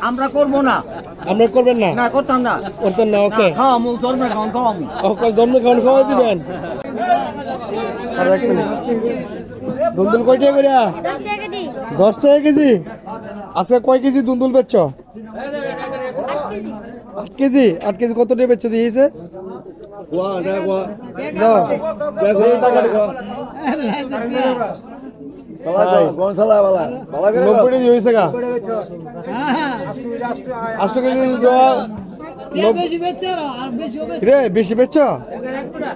আমরা করবো না। আমরা করবেন না? না, করতাম না। করতেন না? ওকে, খাওয়ামু, জন্মে খাওয়াম, খাওয়ামু। ওকে, জন্মে খাওয়ান খাওয়াই দিবেন। আর এক মিনিট, দুন্দুল কয় টাকা করে? 10 টাকা কেজি। আজকে কয় কেজি দুন্দুল বেচছ? 8 কেজি। 8 কেজি কত টাকা বেচছ দিয়েছে? বেশি বেচছ?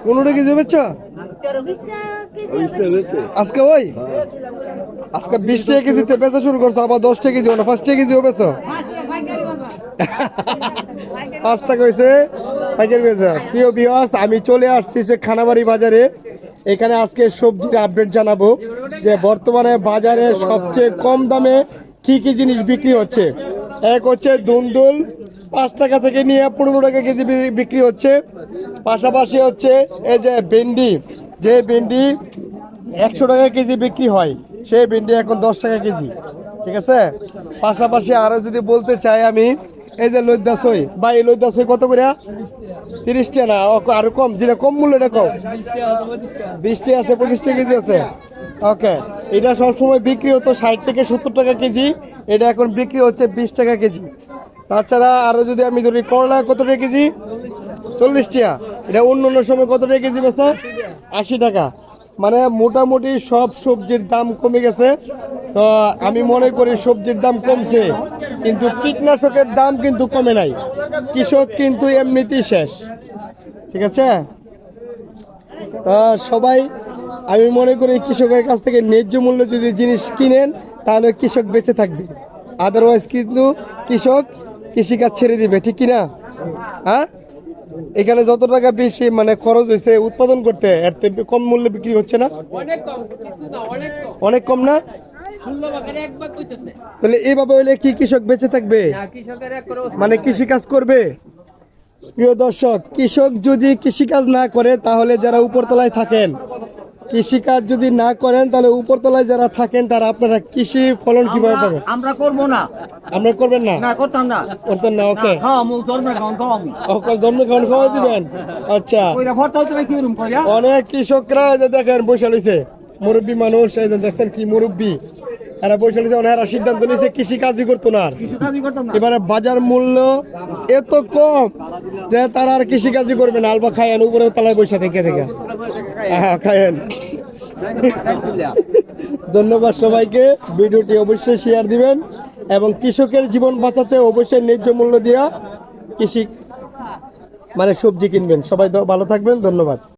15 কেজি বেচছ আজকে? ওই আজকে 20 টাকা কেজিতে বেচা শুরু করছো, আবার 10 টাকা কেজি, 5 টাকা কেজিও বেচো। 5 টাকা হয়েছে পাইকারি বেচা। প্রিয় ভিউয়ার্স, আমি চলে আসছি যে খানাবাড়ি বাজারে। এখানে আজকে সবজির আপডেট জানাবো যে বর্তমানে বাজারে সবচেয়ে কম দামে কি কি জিনিস বিক্রি হচ্ছে। এক হচ্ছে দুন্দুল, 5 টাকা থেকে নিয়ে 15 টাকা কেজি বিক্রি হচ্ছে। পাশাপাশি হচ্ছে এই যে ভেন্ডি, যে ভেন্ডি 100 টাকা কেজি বিক্রি হয়, সেই ভেন্ডি এখন 10 টাকা কেজি। ঠিক আছে। পাশাপাশি আরো যদি বলতে চাই আমি, এই যে লইদা সই, ভাই এই লইদা সই কত করে? 30 টাকা না আরো কম? যেটা কম মূল্য এটা কম। 20 টাকা আছে, 25 টাকা কেজি আছে। ওকে, এটা সবসময় বিক্রি হতো 60 থেকে 70 টাকা কেজি, এটা এখন বিক্রি হচ্ছে 20 টাকা কেজি। তাছাড়া আরো যদি আমি ধরি, করলা কত টাকা কেজি? 40 টাকা। এটা অন্য অন্য সময় কত টাকা কেজি বেচো? 80 টাকা। মানে মোটামুটি সব সবজির দাম কমে গেছে। তো আমি মনে করি সবজির দাম কমছে, কিন্তু কীটনাশকের দাম কিন্তু কমে নাই। কৃষক কিন্তু এমনিতেই শেষ। ঠিক আছে। সবাই, আমি মনে করি কৃষকের কাছ থেকে ন্যায্য মূল্য যদি জিনিস কিনেন, তাহলে কৃষক বেঁচে থাকবে। আদারওয়াইজ কিন্তু কৃষক কৃষিকাজ ছেড়ে দিবে। ঠিক কিনা? হ্যাঁ, এখানে যত টাকা বেশি মানে খরচ হয়েছে উৎপাদন করতে, এর থেকে কম মূল্যে বিক্রি হচ্ছে না? অনেক কম না? তাহলে এইভাবে হইলে কি কৃষক বেঁচে থাকবে? মানে কৃষিকাজ করবে? প্রিয় দর্শক, কৃষক যদি কৃষিকাজ না করে, তাহলে যারা উপরতলায় থাকেন, কৃষিকাজ যদি না করেন, তাহলে উপরতলায় যারা থাকেন তারা আপনারা কৃষি ফলন কিভাবে পাবেন? আমরা করবো না। আমরা করবেন না? না, করতাম না। করতেন না? ওকে, খাওয়ামু, জন্মে খাওয়াম, খাওয়ামু। ওকে, জন্মে খাওয়ান খাওয়াই দিবেন। আচ্ছা, অনেক কৃষকরা দেখেন বসে লইছে, মুরব্বী মানুষ, এই যে দেখছেন কি মুরব্বী, এরা বসে লইছে, ওনারা সিদ্ধান্ত নিয়েছে কৃষি কাজই করতো না। এবারে বাজার মূল্য এত কম যে তারা আর কৃষি কাজই করবে না। আলবা খায়েন উপরে তলায় বসে থেকে থেকে খায়েন। ধন্যবাদ সবাইকে। ভিডিওটি অবশ্যই শেয়ার দিবেন এবং কৃষকের জীবন বাঁচাতে অবশ্যই ন্যায্য মূল্য দিয়া কৃষি মানে সবজি কিনবেন। সবাই ভালো থাকবেন। ধন্যবাদ।